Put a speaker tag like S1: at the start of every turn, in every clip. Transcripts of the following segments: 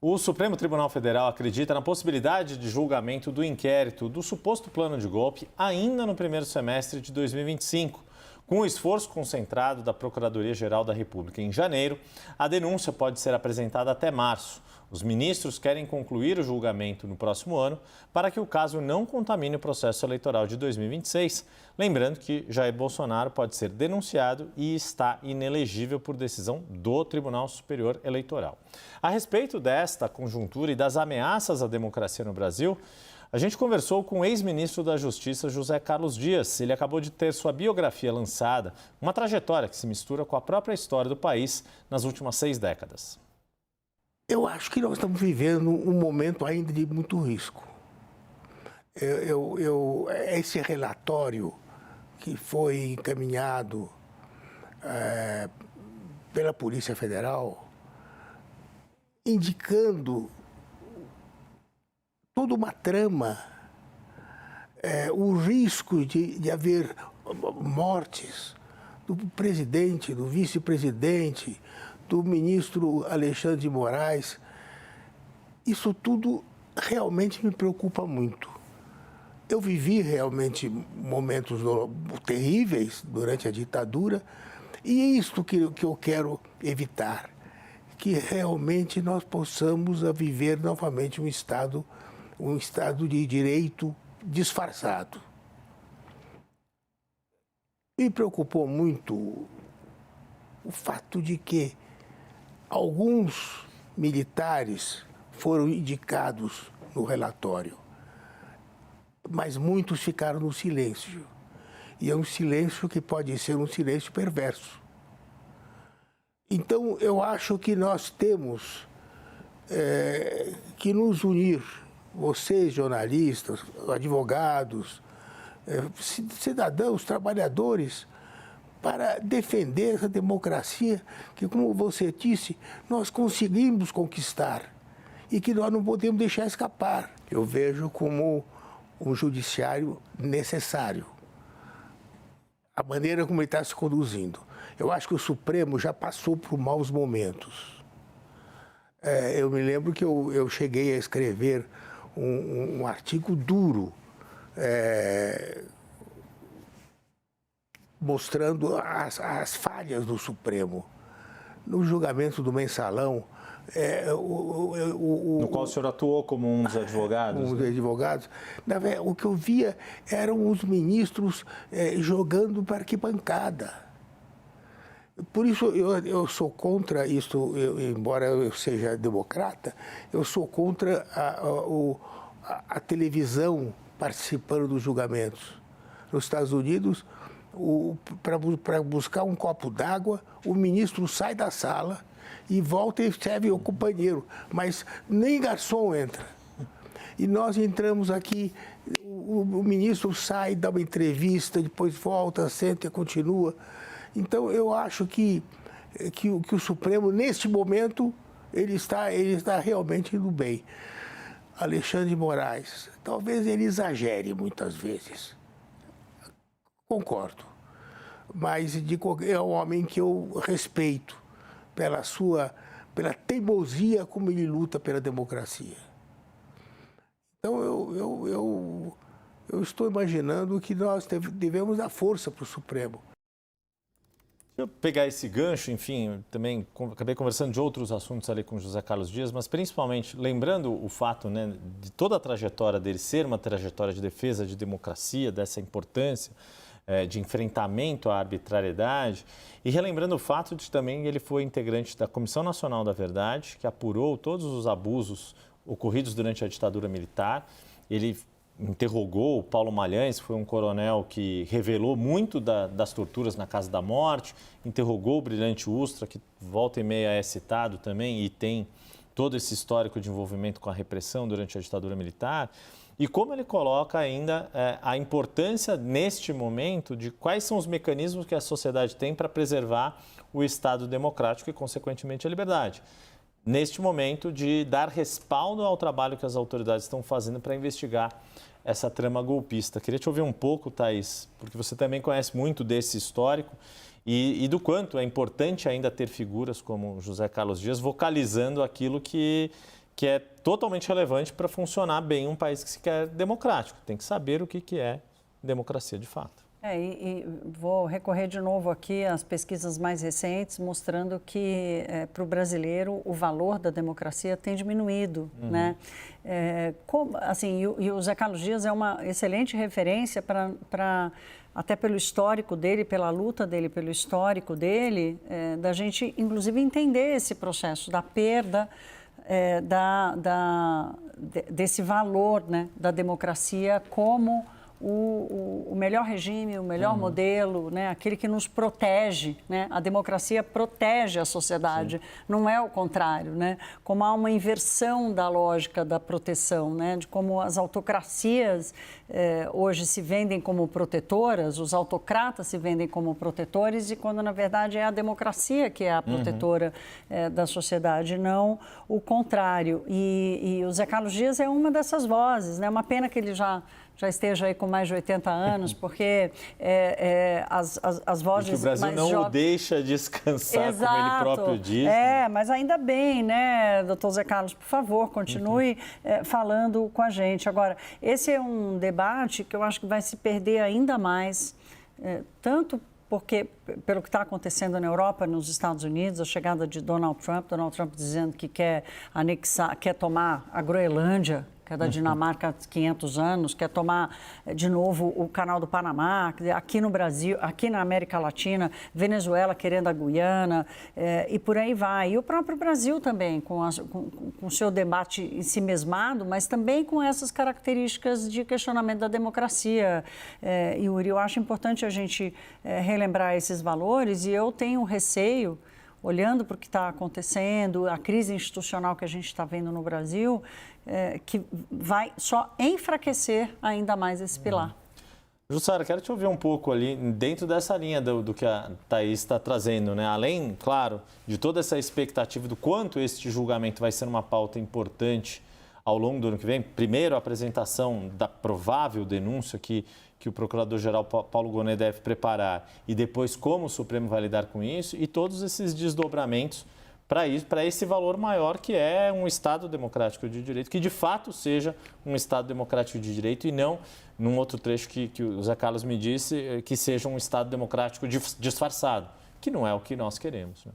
S1: O Supremo Tribunal Federal acredita na possibilidade de julgamento do inquérito do suposto plano de golpe ainda no primeiro semestre de 2025. Com o esforço concentrado da Procuradoria-Geral da República em janeiro, a denúncia pode ser apresentada até março. Os ministros querem concluir o julgamento no próximo ano para que o caso não contamine o processo eleitoral de 2026. Lembrando que Jair Bolsonaro pode ser denunciado e está inelegível por decisão do Tribunal Superior Eleitoral. A respeito desta conjuntura e das ameaças à democracia no Brasil, a gente conversou com o ex-ministro da Justiça, José Carlos Dias. Ele acabou de ter sua biografia lançada, uma trajetória que se mistura com a própria história do país nas últimas 6 décadas.
S2: Eu acho que nós estamos vivendo um momento ainda de muito risco. Esse relatório que foi encaminhado pela Polícia Federal, indicando toda uma trama, o risco de haver mortes do presidente, do vice-presidente, do ministro Alexandre de Moraes, isso tudo realmente me preocupa muito. Eu vivi realmente momentos terríveis durante a ditadura e é isto que eu quero evitar, que realmente nós possamos viver novamente um estado de direito disfarçado. Me preocupou muito o fato de que alguns militares foram indicados no relatório, mas muitos ficaram no silêncio. E é um silêncio que pode ser um silêncio perverso. Então, eu acho que nós temos que nos unir, vocês, jornalistas, advogados, cidadãos, trabalhadores, para defender essa democracia que, como você disse, nós conseguimos conquistar e que nós não podemos deixar escapar. Eu vejo como um judiciário necessário, a maneira como ele está se conduzindo. Eu acho que o Supremo já passou por maus momentos. Eu me lembro que eu cheguei a escrever um artigo duro, mostrando as falhas do Supremo. No julgamento do Mensalão...
S1: no qual o senhor atuou como um dos advogados?
S2: Um dos advogados. O que eu via eram os ministros jogando para arquibancada. Por isso eu sou contra isso, embora eu seja democrata, eu sou contra a televisão participando dos julgamentos. Nos Estados Unidos, para buscar um copo d'água, o ministro sai da sala e volta e serve o companheiro, mas nem garçom entra. E nós entramos aqui, o ministro sai, dá uma entrevista, depois volta, senta e continua. Então, eu acho que o Supremo, neste momento, ele está realmente indo bem. Alexandre de Moraes, talvez ele exagere muitas vezes. Concordo, mas é um homem que eu respeito pela teimosia como ele luta pela democracia. Então, eu estou imaginando que nós devemos dar força para o Supremo.
S1: Deixa eu pegar esse gancho, enfim, também acabei conversando de outros assuntos ali com o José Carlos Dias, mas principalmente lembrando o fato, né, de toda a trajetória dele ser uma trajetória de defesa de democracia, dessa importância de enfrentamento à arbitrariedade, e relembrando o fato de também ele foi integrante da Comissão Nacional da Verdade, que apurou todos os abusos ocorridos durante a ditadura militar. Ele interrogou o Paulo Malhães, que foi um coronel que revelou muito das torturas na Casa da Morte, interrogou o Brilhante Ustra, que volta e meia é citado também e tem todo esse histórico de envolvimento com a repressão durante a ditadura militar. E como ele coloca ainda a importância, neste momento, de quais são os mecanismos que a sociedade tem para preservar o Estado democrático e, consequentemente, a liberdade. Neste momento de dar respaldo ao trabalho que as autoridades estão fazendo para investigar essa trama golpista. Queria te ouvir um pouco, Thaís, porque você também conhece muito desse histórico e do quanto é importante ainda ter figuras como José Carlos Dias vocalizando aquilo que que é totalmente relevante para funcionar bem um país que se quer democrático. Tem que saber o que é democracia de fato.
S3: E vou recorrer de novo aqui às pesquisas mais recentes, mostrando que para o brasileiro o valor da democracia tem diminuído, né? E o Zé Carlos Dias é uma excelente referência para até pelo histórico dele, pela luta dele, pelo histórico dele, da gente, inclusive, entender esse processo da perda desse valor, né, da democracia como o melhor regime, o melhor modelo, né? Aquele que nos protege, né? A democracia protege a sociedade, não é o contrário, né? Como há uma inversão da lógica da proteção, né? De como as autocracias hoje se vendem como protetoras, os autocratas se vendem como protetores, e quando na verdade é a democracia que é a protetora da sociedade, não o contrário. E o Zé Carlos Dias é uma dessas vozes, né? Uma pena que ele já esteja aí com mais de 80 anos, porque as vozes
S1: que o Brasil
S3: mais
S1: não o deixa descansar, como ele próprio diz.
S3: Mas ainda bem, né, doutor Zé Carlos, por favor, continue falando com a gente. Agora, esse é um debate que eu acho que vai se perder ainda mais, tanto porque, pelo que está acontecendo na Europa, nos Estados Unidos, a chegada de Donald Trump dizendo que quer anexar, quer tomar a Groenlândia, que é da Dinamarca há 500 anos, quer tomar de novo o Canal do Panamá, aqui no Brasil, aqui na América Latina, Venezuela querendo a Guiana, e por aí vai. E o próprio Brasil também, com o seu debate ensimesmado, mas também com essas características de questionamento da democracia. Yuri, eu acho importante a gente relembrar esses valores, e eu tenho receio, olhando para o que está acontecendo, a crise institucional que a gente está vendo no Brasil, que vai só enfraquecer ainda mais esse pilar.
S1: Jussara, quero te ouvir um pouco ali, dentro dessa linha do que a Thaís está trazendo, né? Além, claro, de toda essa expectativa do quanto este julgamento vai ser uma pauta importante ao longo do ano que vem. Primeiro, a apresentação da provável denúncia que o Procurador-Geral Paulo Gonet deve preparar, e depois como o Supremo vai lidar com isso, e todos esses desdobramentos para esse valor maior, que é um Estado democrático de direito, que de fato seja um Estado democrático de direito, e não, num outro trecho que o Zé Carlos me disse, que seja um Estado democrático disfarçado, que não é o que nós queremos,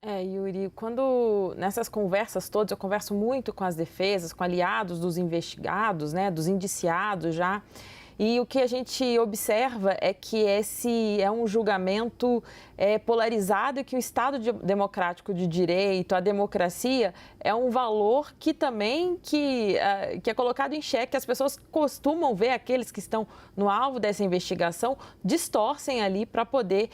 S1: né?
S4: Yuri, quando nessas conversas todas, eu converso muito com as defesas, com aliados dos investigados, né, dos indiciados já, e o que a gente observa é que esse é um julgamento polarizado, e que o Estado democrático de direito, a democracia, é um valor que também que é colocado em xeque. As pessoas costumam ver aqueles que estão no alvo dessa investigação, distorcem ali para poder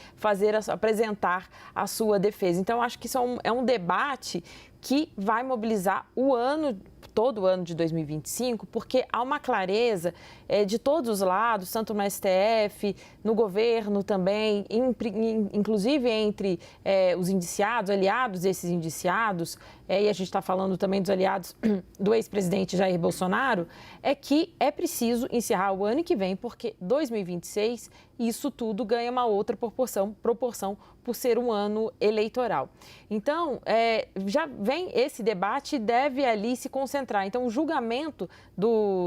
S4: apresentar a sua defesa. Então, acho que isso é um debate que vai mobilizar todo o ano de 2025, porque há uma clareza de todos os lados, tanto no STF, no governo também, inclusive entre os indiciados, aliados desses indiciados, e a gente está falando também dos aliados do ex-presidente Jair Bolsonaro, é que é preciso encerrar o ano que vem, porque 2026, isso tudo ganha uma outra proporção por ser um ano eleitoral. Então, já vem esse debate e deve ali se concentrar. Então, o julgamento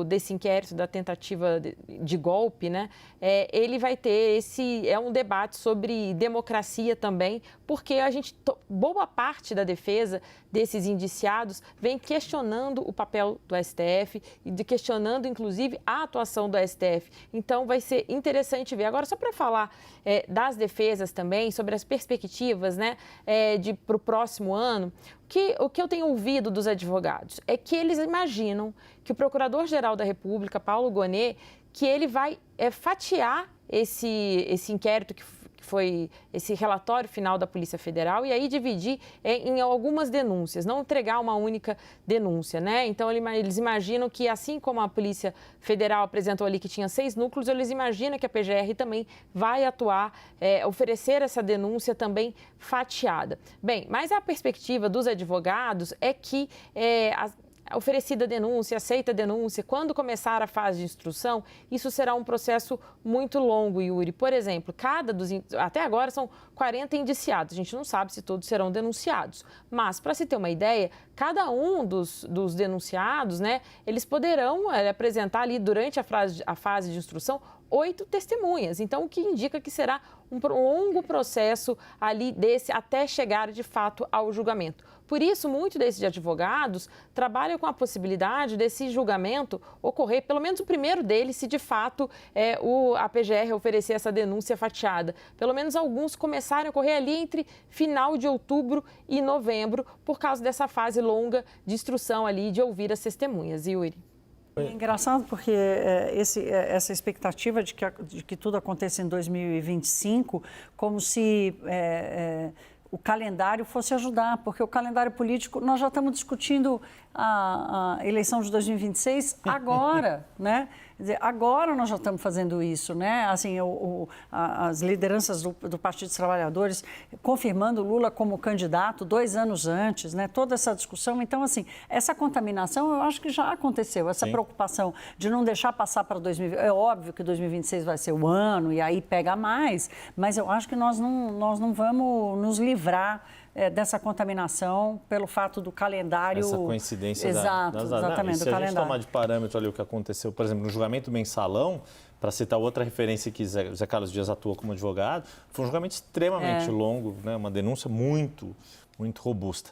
S4: desse inquérito, da tentativa de golpe, né, ele vai ter um debate sobre democracia também, porque boa parte da defesa desses indiciados vem questionando o papel do STF e questionando, inclusive, a atuação do STF. Então, vai ser interessante ver. Agora, só para falar das defesas também, sobre as perspectivas, né, para o próximo ano, o que eu tenho ouvido dos advogados é que eles imaginam que o Procurador-Geral da República, Paulo Gonet, que ele vai fatiar esse inquérito que foi esse relatório final da Polícia Federal, e aí dividir em algumas denúncias, não entregar uma única denúncia, né? Então, eles imaginam que, assim como a Polícia Federal apresentou ali que tinha 6 núcleos, eles imaginam que a PGR também vai atuar, oferecer essa denúncia também fatiada. Bem, mas a perspectiva dos advogados é que oferecida a denúncia, aceita a denúncia, quando começar a fase de instrução, isso será um processo muito longo, Yuri. Por exemplo, até agora são 40 indiciados, a gente não sabe se todos serão denunciados, mas para se ter uma ideia, cada um dos denunciados, né, eles poderão apresentar ali durante a fase de instrução 8 testemunhas, então o que indica que será um longo processo ali até chegar de fato ao julgamento. Por isso, muitos desses advogados trabalham com a possibilidade desse julgamento ocorrer, pelo menos o primeiro deles, se de fato a PGR oferecer essa denúncia fatiada. Pelo menos alguns começarem a ocorrer ali entre final de outubro e novembro, por causa dessa fase longa de instrução ali, de ouvir as testemunhas. Yuri?
S3: É engraçado porque essa expectativa de que tudo aconteça em 2025, como se o calendário fosse ajudar, porque o calendário político, nós já estamos discutindo a eleição de 2026 agora, né? Quer dizer, agora nós já estamos fazendo isso, né? Assim, as lideranças do Partido dos Trabalhadores confirmando Lula como candidato 2 anos antes, né? Toda essa discussão. Então, assim, essa contaminação eu acho que já aconteceu. Essa preocupação de não deixar passar para 2020. É óbvio que 2026 vai ser o ano e aí pega mais, mas eu acho que nós não vamos nos livrar dessa contaminação pelo fato do calendário...
S1: Essa coincidência
S3: exatamente,
S1: do calendário.
S3: Se a gente
S1: tomar de parâmetro ali o que aconteceu, por exemplo, no julgamento mensalão, para citar outra referência que José Carlos Dias atuou como advogado, foi um julgamento extremamente longo, né? Uma denúncia muito robusta.